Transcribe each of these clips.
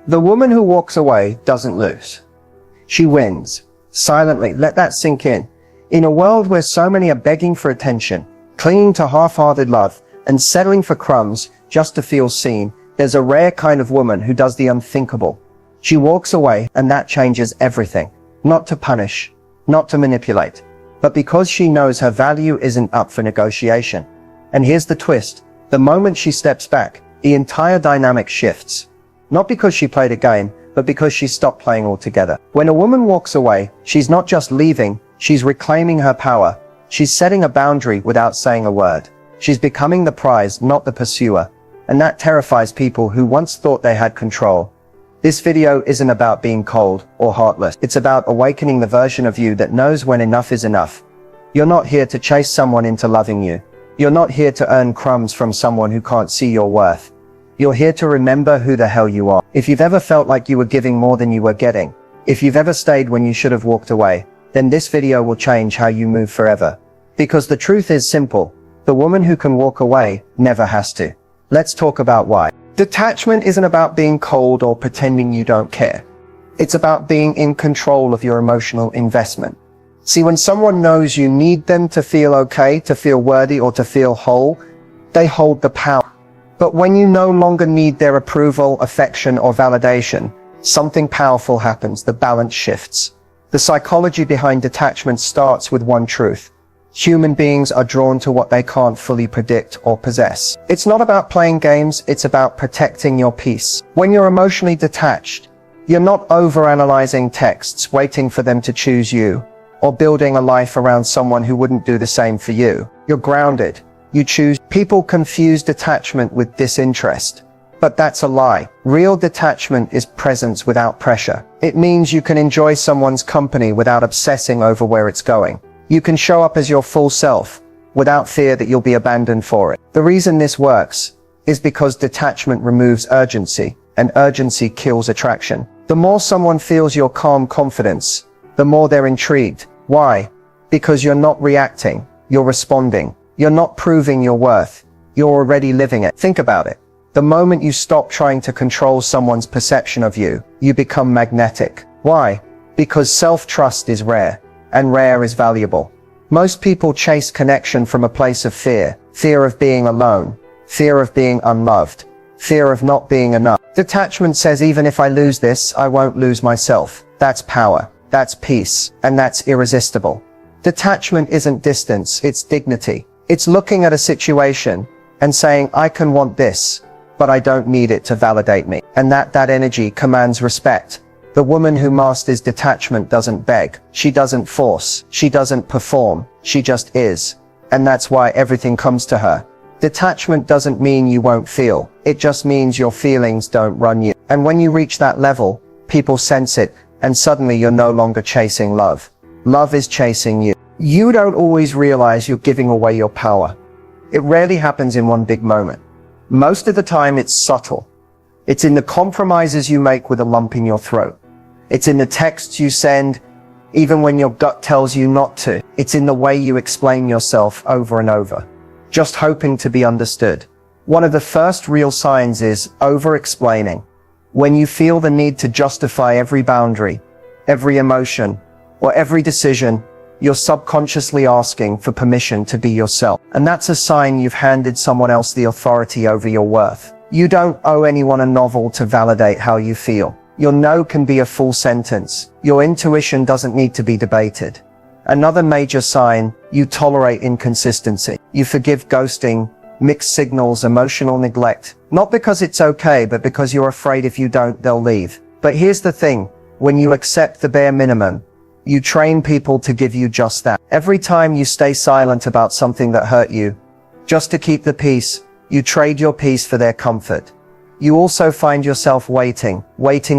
The woman who walks away doesn't lose. She wins. Silently, let that sink in. In a world where so many are begging for attention, clinging to half-hearted love, and settling for crumbs just to feel seen, there's a rare kind of woman who does the unthinkable. She walks away, and that changes everything. Not to punish, not to manipulate, but because she knows her value isn't up for negotiation. And here's the twist. The moment she steps back, the entire dynamic shifts. Not because she played a game, but because she stopped playing altogether. When a woman walks away, she's not just leaving, she's reclaiming her power. She's setting a boundary without saying a word. She's becoming the prize, not the pursuer. And that terrifies people who once thought they had control. This video isn't about being cold or heartless. It's about awakening the version of you that knows when enough is enough. You're not here to chase someone into loving you. You're not here to earn crumbs from someone who can't see your worth. You're here to remember who the hell you are. If you've ever felt like you were giving more than you were getting, if you've ever stayed when you should have walked away, then this video will change how you move forever. Because the truth is simple. The woman who can walk away never has to. Let's talk about why. Detachment isn't about being cold or pretending you don't care. It's about being in control of your emotional investment. See, when someone knows you need them to feel okay, to feel worthy, or to feel whole, they hold the power. But when you no longer need their approval, affection, or validation, something powerful happens. The balance shifts. The psychology behind detachment starts with one truth. Human beings are drawn to what they can't fully predict or possess. It's not about playing games, it's about protecting your peace. When you're emotionally detached, you're not overanalyzing texts, waiting for them to choose you, or building a life around someone who wouldn't do the same for you. You're grounded. You choose. People confuse detachment with disinterest. But that's a lie. Real detachment is presence without pressure. It means you can enjoy someone's company without obsessing over where it's going. You can show up as your full self, without fear that you'll be abandoned for it. The reason this works is because detachment removes urgency, and urgency kills attraction. The more someone feels your calm confidence, the more they're intrigued. Why? Because you're not reacting, you're responding. You're not proving your worth, you're already living it. Think about it. The moment you stop trying to control someone's perception of you, you become magnetic. Why? Because self-trust is rare, and rare is valuable. Most people chase connection from a place of fear. Fear of being alone, fear of being unloved, fear of not being enough. Detachment says, even if I lose this, I won't lose myself. That's power, that's peace, and that's irresistible. Detachment isn't distance, it's dignity. It's looking at a situation and saying, I can want this, but I don't need it to validate me. And that energy commands respect. The woman who masters detachment doesn't beg. She doesn't force. She doesn't perform. She just is. And that's why everything comes to her. Detachment doesn't mean you won't feel. It just means your feelings don't run you. And when you reach that level, people sense it, and suddenly you're no longer chasing love. Love is chasing you. You don't always realize you're giving away your power. It rarely happens in one big moment. Most of the time it's subtle. It's in the compromises you make with a lump in your throat. It's in the texts you send, even when your gut tells you not to. It's in the way you explain yourself over and over, just hoping to be understood. One of the first real signs is over-explaining. When you feel the need to justify every boundary, every emotion, or every decision, you're subconsciously asking for permission to be yourself. And that's a sign you've handed someone else the authority over your worth. You don't owe anyone a novel to validate how you feel. Your no can be a full sentence. Your intuition doesn't need to be debated. Another major sign, you tolerate inconsistency. You forgive ghosting, mixed signals, emotional neglect. Not because it's okay, but because you're afraid if you don't, they'll leave. But here's the thing, when you accept the bare minimum, you train people to give you just that. Every time you stay silent about something that hurt you, just to keep the peace, you trade your peace for their comfort. You also find yourself waiting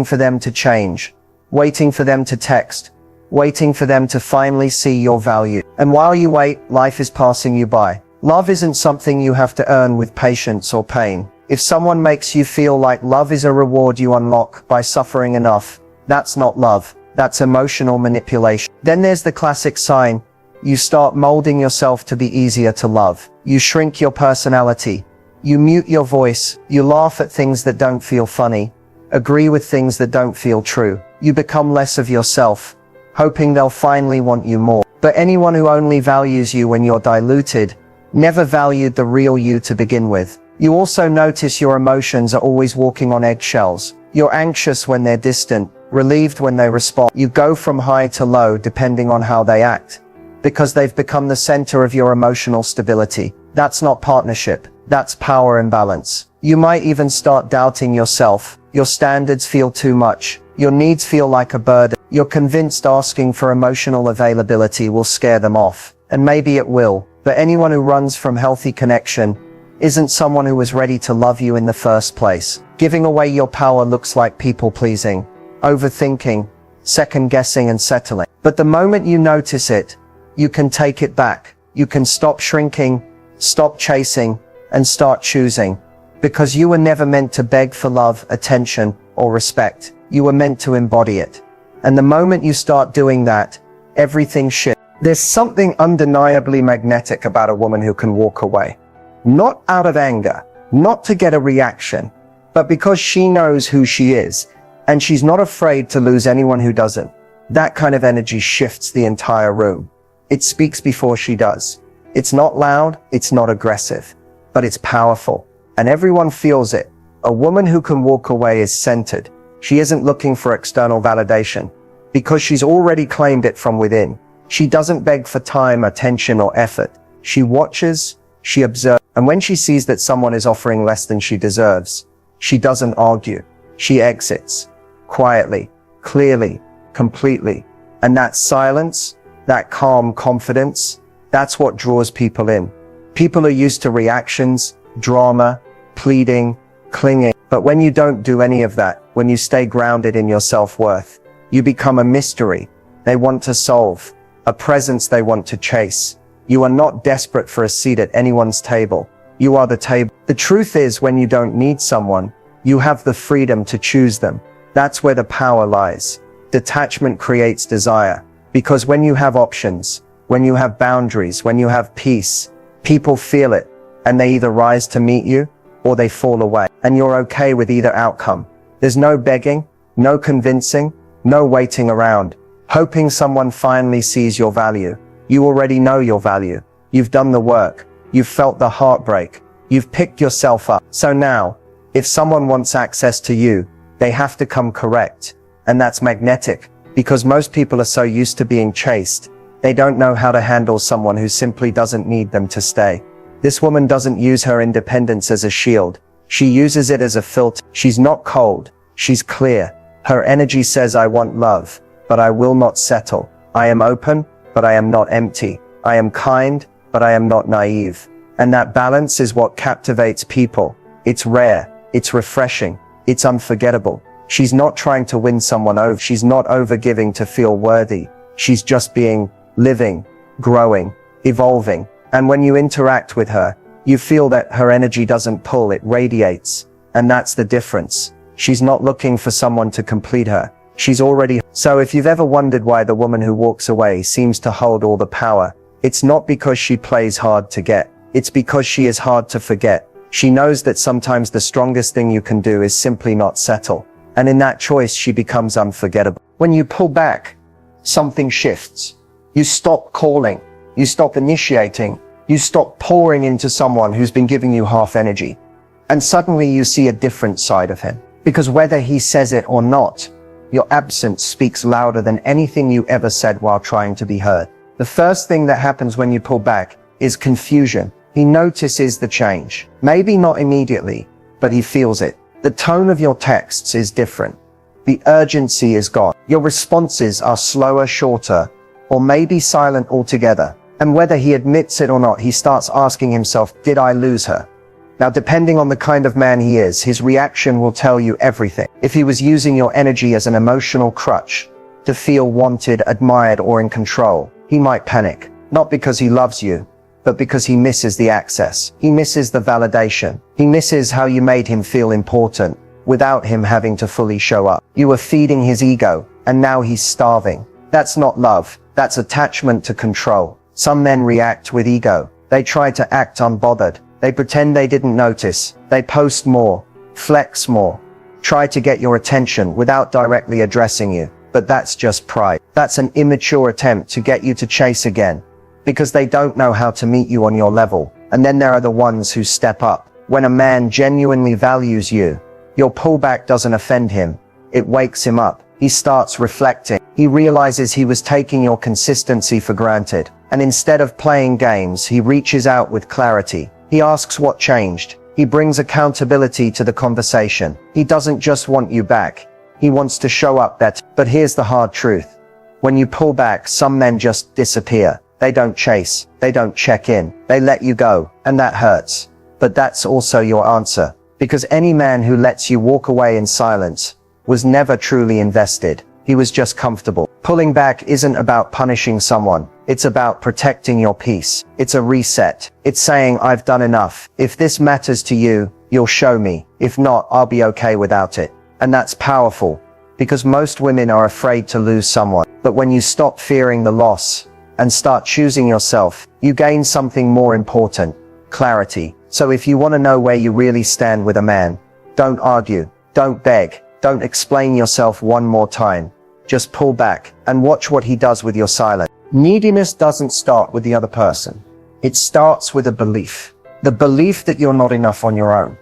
for them to change, waiting for them to text, waiting for them to finally see your value. And while you wait, life is passing you by. Love isn't something you have to earn with patience or pain. If someone makes you feel like love is a reward you unlock by suffering enough, that's not love. That's emotional manipulation. Then there's the classic sign. You start molding yourself to be easier to love. You shrink your personality. You mute your voice. You laugh at things that don't feel funny. agree with things that don't feel true. You become less of yourself, hoping they'll finally want you more. But anyone who only values you when you're diluted never valued the real you to begin with. You also notice your emotions are always walking on eggshells. You're anxious when they're distant, relieved when they respond. You go from high to low depending on how they act, because they've become the center of your emotional stability. That's not partnership. That's power imbalance. You might even start doubting yourself. Your standards feel too much. Your needs feel like a burden. You're convinced asking for emotional availability will scare them off. And maybe it will. But anyone who runs from healthy connection isn't someone who was ready to love you in the first place. Giving away your power looks like people-pleasing, overthinking, second-guessing and settling. But the moment you notice it, you can take it back. You can stop shrinking, stop chasing, and start choosing. Because you were never meant to beg for love, attention, or respect. You were meant to embody it. And the moment you start doing that, everything shifts. There's something undeniably magnetic about a woman who can walk away. Not out of anger, not to get a reaction, but because she knows who she is, and she's not afraid to lose anyone who doesn't. That kind of energy shifts the entire room. It speaks before she does. It's not loud, it's not aggressive, but it's powerful. And everyone feels it. A woman who can walk away is centered. She isn't looking for external validation, because she's already claimed it from within. She doesn't beg for time, attention, or effort. She watches, she observes, and when she sees that someone is offering less than she deserves, she doesn't argue. She exits. Quietly, clearly, completely. And that silence, that calm confidence, that's what draws people in. People are used to reactions, drama, pleading, clinging. But when you don't do any of that, when you stay grounded in your self-worth, you become a mystery they want to solve, a presence they want to chase. You are not desperate for a seat at anyone's table. You are the table. The truth is, when you don't need someone, you have the freedom to choose them. That's where the power lies. Detachment creates desire. Because when you have options, when you have boundaries, when you have peace, people feel it, and they either rise to meet you, or they fall away. And you're okay with either outcome. There's no begging, no convincing, no waiting around, hoping someone finally sees your value. You already know your value. You've done the work. You've felt the heartbreak. You've picked yourself up. So now, if someone wants access to you, they have to come correct. And that's magnetic, because most people are so used to being chased, they don't know how to handle someone who simply doesn't need them to stay. This woman doesn't use her independence as a shield. She uses it as a filter. She's not cold. She's clear. Her energy says, I want love, but I will not settle. I am open, but I am not empty. I am kind, but I am not naive. And that balance is what captivates people. It's rare. It's refreshing. It's unforgettable. She's not trying to win someone over. She's not overgiving to feel worthy. She's just being, living, growing, evolving. And when you interact with her, you feel that her energy doesn't pull, it radiates. And that's the difference. She's not looking for someone to complete her. She's already. So if you've ever wondered why the woman who walks away seems to hold all the power, it's not because she plays hard to get. It's because she is hard to forget. She knows that sometimes the strongest thing you can do is simply not settle. And in that choice, she becomes unforgettable. When you pull back, something shifts. You stop calling. You stop initiating. You stop pouring into someone who's been giving you half energy. And suddenly you see a different side of him. Because whether he says it or not, your absence speaks louder than anything you ever said while trying to be heard. The first thing that happens when you pull back is confusion. He notices the change. Maybe not immediately, but he feels it. The tone of your texts is different. The urgency is gone. Your responses are slower, shorter, or maybe silent altogether. And whether he admits it or not, he starts asking himself, did I lose her? Now, depending on the kind of man he is, his reaction will tell you everything. If he was using your energy as an emotional crutch to feel wanted, admired, or in control, he might panic. Not because he loves you, but because he misses the access. He misses the validation. He misses how you made him feel important without him having to fully show up. You were feeding his ego, and now he's starving. That's not love. That's attachment to control. Some men react with ego. They try to act unbothered. They pretend they didn't notice. They post more, flex more, try to get your attention without directly addressing you. But that's just pride. That's an immature attempt to get you to chase again, because they don't know how to meet you on your level. And then there are the ones who step up. When a man genuinely values you, your pullback doesn't offend him. It wakes him up. He starts reflecting. He realizes he was taking your consistency for granted. And instead of playing games, he reaches out with clarity. He asks what changed. He brings accountability to the conversation. He doesn't just want you back. He wants to show up better. But here's the hard truth. When you pull back, some men just disappear. They don't chase. They don't check in. They let you go. And that hurts. But that's also your answer. Because any man who lets you walk away in silence was never truly invested. He was just comfortable. Pulling back isn't about punishing someone. It's about protecting your peace. It's a reset. It's saying, I've done enough. If this matters to you, you'll show me. If not, I'll be okay without it. And that's powerful, because most women are afraid to lose someone. But when you stop fearing the loss and start choosing yourself, you gain something more important: clarity. So if you want to know where you really stand with a man, don't argue, don't beg, don't explain yourself one more time. Just pull back and watch what he does with your silence. Neediness doesn't start with the other person. It starts with a belief. The belief that you're not enough on your own.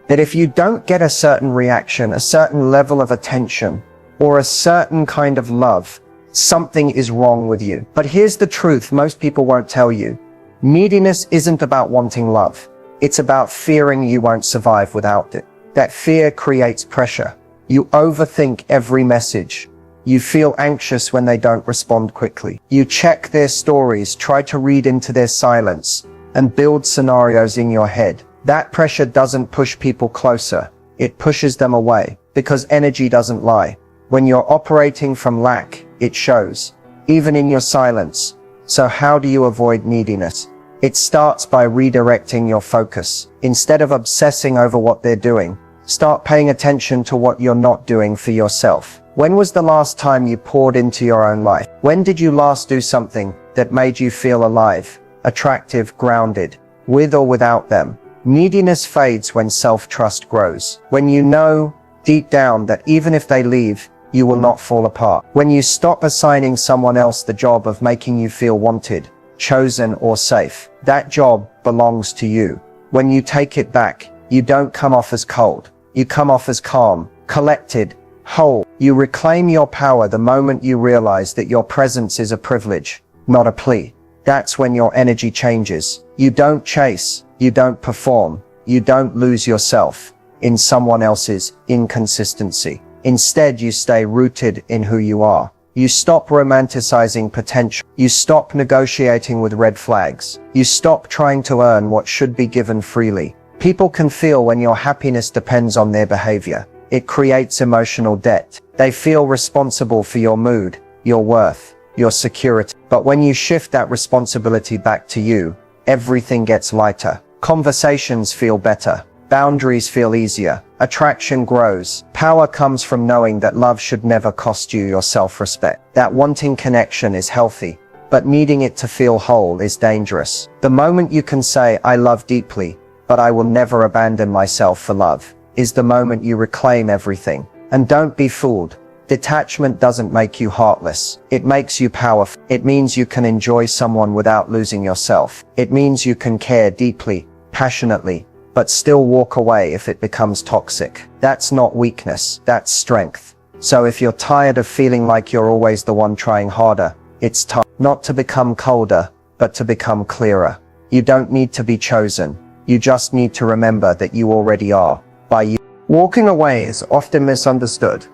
That if you don't get a certain reaction, a certain level of attention, or a certain kind of love, something is wrong with you. But here's the truth most people won't tell you. Neediness isn't about wanting love. It's about fearing you won't survive without it. That fear creates pressure. You overthink every message. You feel anxious when they don't respond quickly. You check their stories, try to read into their silence, and build scenarios in your head. That pressure doesn't push people closer. It pushes them away, because energy doesn't lie. When you're operating from lack, it shows, even in your silence. So how do you avoid neediness? It starts by redirecting your focus. Instead of obsessing over what they're doing, start paying attention to what you're not doing for yourself. When was the last time you poured into your own life? When did you last do something that made you feel alive, attractive, grounded, with or without them? Neediness fades when self-trust grows. When you know deep down that even if they leave, you will not fall apart. When you stop assigning someone else the job of making you feel wanted, chosen, or safe, that job belongs to you. When you take it back, you don't come off as cold. You come off as calm, collected, whole. You reclaim your power the moment you realize that your presence is a privilege, not a plea. That's when your energy changes. You don't chase, you don't perform, you don't lose yourself in someone else's inconsistency. Instead, you stay rooted in who you are. You stop romanticizing potential. You stop negotiating with red flags. You stop trying to earn what should be given freely. People can feel when your happiness depends on their behavior. It creates emotional debt. They feel responsible for your mood, your worth, your security. But when you shift that responsibility back to you, everything gets lighter. Conversations feel better. Boundaries feel easier. Attraction grows. Power comes from knowing that love should never cost you your self-respect. That wanting connection is healthy, but needing it to feel whole is dangerous. The moment you can say, I love deeply, but I will never abandon myself for love, is the moment you reclaim everything. And don't be fooled. Detachment doesn't make you heartless. It makes you powerful. It means you can enjoy someone without losing yourself. It means you can care deeply, passionately, but still walk away if it becomes toxic. That's not weakness, that's strength. So if you're tired of feeling like you're always the one trying harder, it's time not to become colder, but to become clearer. You don't need to be chosen. You just need to remember that you already are. By you. Walking away is often misunderstood.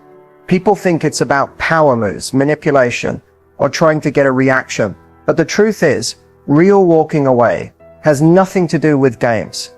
People think it's about power moves, manipulation, or trying to get a reaction. But the truth is, real walking away has nothing to do with games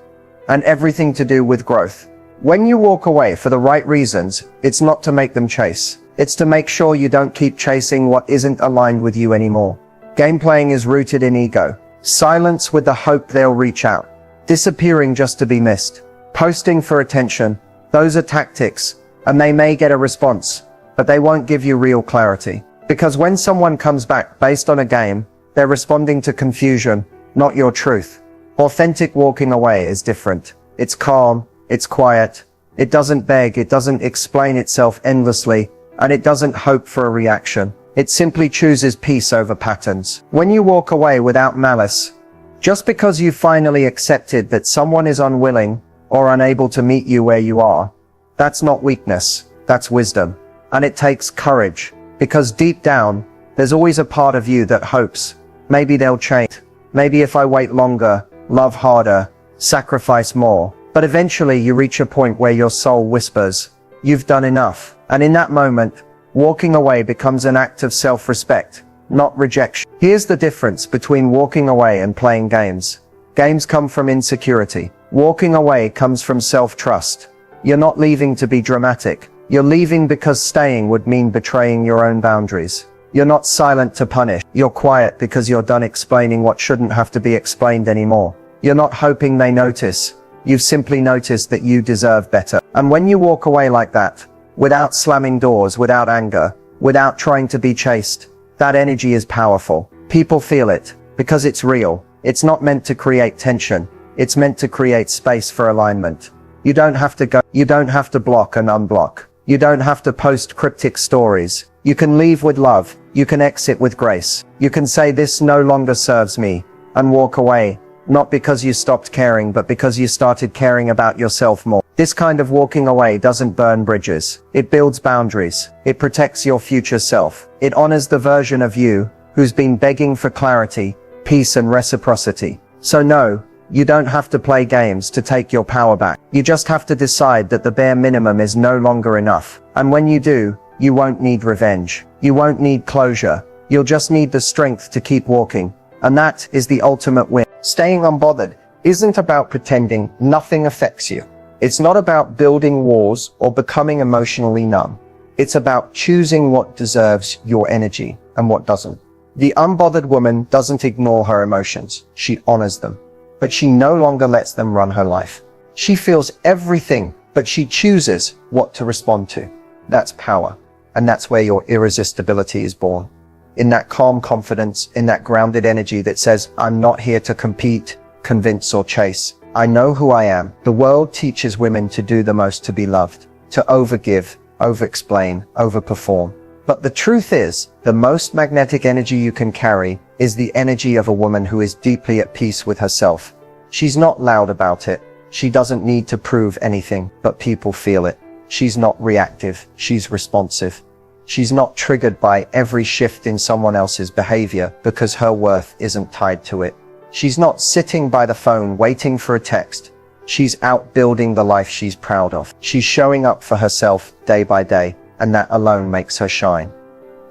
and everything to do with growth. When you walk away for the right reasons, it's not to make them chase. It's to make sure you don't keep chasing what isn't aligned with you anymore. Game playing is rooted in ego. Silence with the hope they'll reach out. Disappearing just to be missed. Posting for attention. Those are tactics, and they may get a response, but they won't give you real clarity. Because when someone comes back based on a game, they're responding to confusion, not your truth. Authentic walking away is different. It's calm, it's quiet, It doesn't beg, it doesn't explain itself endlessly, and it doesn't hope for a reaction. It simply chooses peace over patterns. When you walk away without malice, just because you finally accepted that someone is unwilling or unable to meet you where you are, that's not weakness, that's wisdom. And it takes courage, because deep down, there's always a part of you that hopes, maybe they'll change. Maybe if I wait longer, love harder, sacrifice more. But eventually you reach a point where your soul whispers, you've done enough. And in that moment, walking away becomes an act of self-respect, not rejection. Here's the difference between walking away and playing games. Games come from insecurity. Walking away comes from self-trust. You're not leaving to be dramatic. You're leaving because staying would mean betraying your own boundaries. You're not silent to punish. You're quiet because you're done explaining what shouldn't have to be explained anymore. You're not hoping they notice. You've simply noticed that you deserve better. And when you walk away like that, without slamming doors, without anger, without trying to be chaste, that energy is powerful. People feel it because it's real. It's not meant to create tension. It's meant to create space for alignment. You don't have to go. You don't have to block and unblock. You don't have to post cryptic stories. You can leave with love. You can exit with grace. You can say this no longer serves me and walk away. Not because you stopped caring, but because you started caring about yourself more. This kind of walking away doesn't burn bridges. It builds boundaries. It protects your future self. It honors the version of you who's been begging for clarity, peace, and reciprocity. So no, you don't have to play games to take your power back. You just have to decide that the bare minimum is no longer enough. And when you do, you won't need revenge. You won't need closure. You'll just need the strength to keep walking. And that is the ultimate win. Staying unbothered isn't about pretending nothing affects you. It's not about building walls or becoming emotionally numb. It's about choosing what deserves your energy and what doesn't. The unbothered woman doesn't ignore her emotions. She honors them. But she no longer lets them run her life. She feels everything, but she chooses what to respond to. That's power. And that's where your irresistibility is born. In that calm confidence, in that grounded energy that says, I'm not here to compete, convince, or chase. I know who I am. The world teaches women to do the most to be loved, to overgive, over-explain, over-perform. But the truth is, the most magnetic energy you can carry is the energy of a woman who is deeply at peace with herself. She's not loud about it. She doesn't need to prove anything, but people feel it. She's not reactive. She's responsive. She's not triggered by every shift in someone else's behavior because her worth isn't tied to it. She's not sitting by the phone waiting for a text. She's out building the life she's proud of. She's showing up for herself day by day, and that alone makes her shine.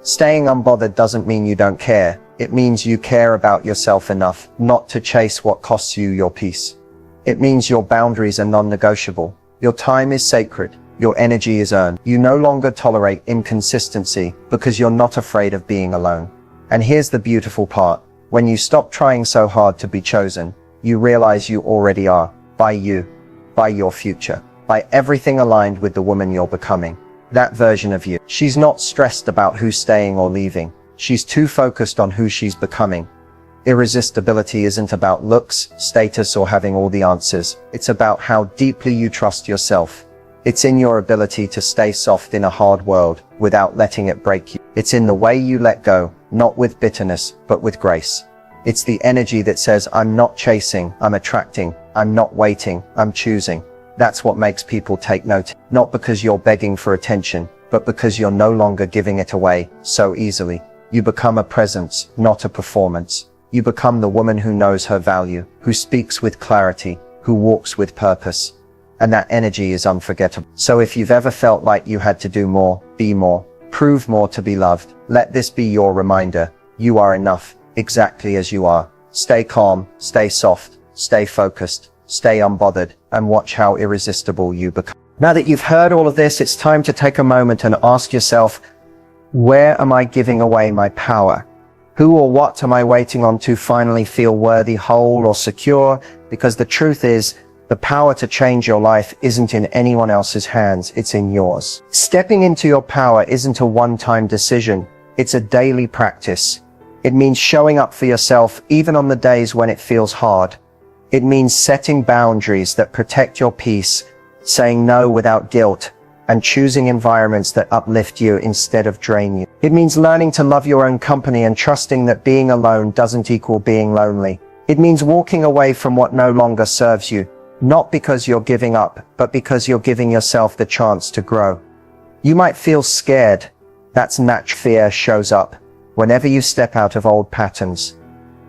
Staying unbothered doesn't mean you don't care. It means you care about yourself enough not to chase what costs you your peace. It means your boundaries are non-negotiable. Your time is sacred. Your energy is earned. You no longer tolerate inconsistency because you're not afraid of being alone. And here's the beautiful part. When you stop trying so hard to be chosen, you realize you already are. By you. By your future. By everything aligned with the woman you're becoming. That version of you. She's not stressed about who's staying or leaving. She's too focused on who she's becoming. Irresistibility isn't about looks, status, or having all the answers. It's about how deeply you trust yourself. It's in your ability to stay soft in a hard world without letting it break you. It's in the way you let go, not with bitterness, but with grace. It's the energy that says, I'm not chasing, I'm attracting, I'm not waiting, I'm choosing. That's what makes people take note. Not because you're begging for attention, but because you're no longer giving it away so easily. You become a presence, not a performance. You become the woman who knows her value, who speaks with clarity, who walks with purpose. And that energy is unforgettable. So if you've ever felt like you had to do more, be more, prove more to be loved, let this be your reminder. You are enough, exactly as you are. Stay calm, stay soft, stay focused, stay unbothered, and watch how irresistible you become. Now that you've heard all of this, it's time to take a moment and ask yourself, where am I giving away my power? Who or what am I waiting on to finally feel worthy, whole, or secure? Because the truth is, the power to change your life isn't in anyone else's hands, it's in yours. Stepping into your power isn't a one-time decision, it's a daily practice. It means showing up for yourself even on the days when it feels hard. It means setting boundaries that protect your peace, saying no without guilt, and choosing environments that uplift you instead of drain you. It means learning to love your own company and trusting that being alone doesn't equal being lonely. It means walking away from what no longer serves you, not because you're giving up, but because you're giving yourself the chance to grow. You might feel scared. That's natural. Fear shows up whenever you step out of old patterns.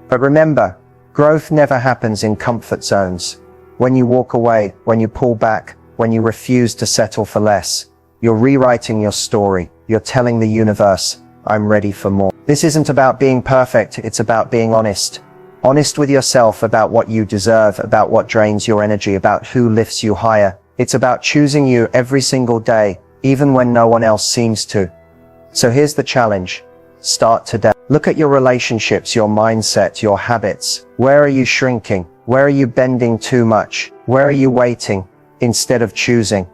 But remember, growth never happens in comfort zones. When you walk away, when you pull back, when you refuse to settle for less, you're rewriting your story. You're telling the universe, I'm ready for more. This isn't about being perfect, it's about being honest. Honest with yourself about what you deserve, about what drains your energy, about who lifts you higher. It's about choosing you every single day, even when no one else seems to. So here's the challenge. Start today. Look at your relationships, your mindset, your habits. Where are you shrinking? Where are you bending too much? Where are you waiting instead of choosing?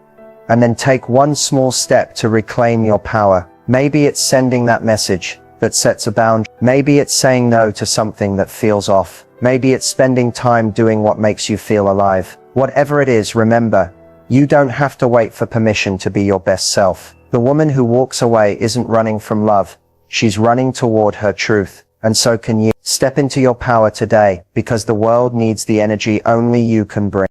And then take one small step to reclaim your power. Maybe it's sending that message that sets a boundary. Maybe it's saying no to something that feels off. Maybe it's spending time doing what makes you feel alive. Whatever it is, remember, you don't have to wait for permission to be your best self. The woman who walks away isn't running from love. She's running toward her truth. And so can you. Step into your power today, because the world needs the energy only you can bring.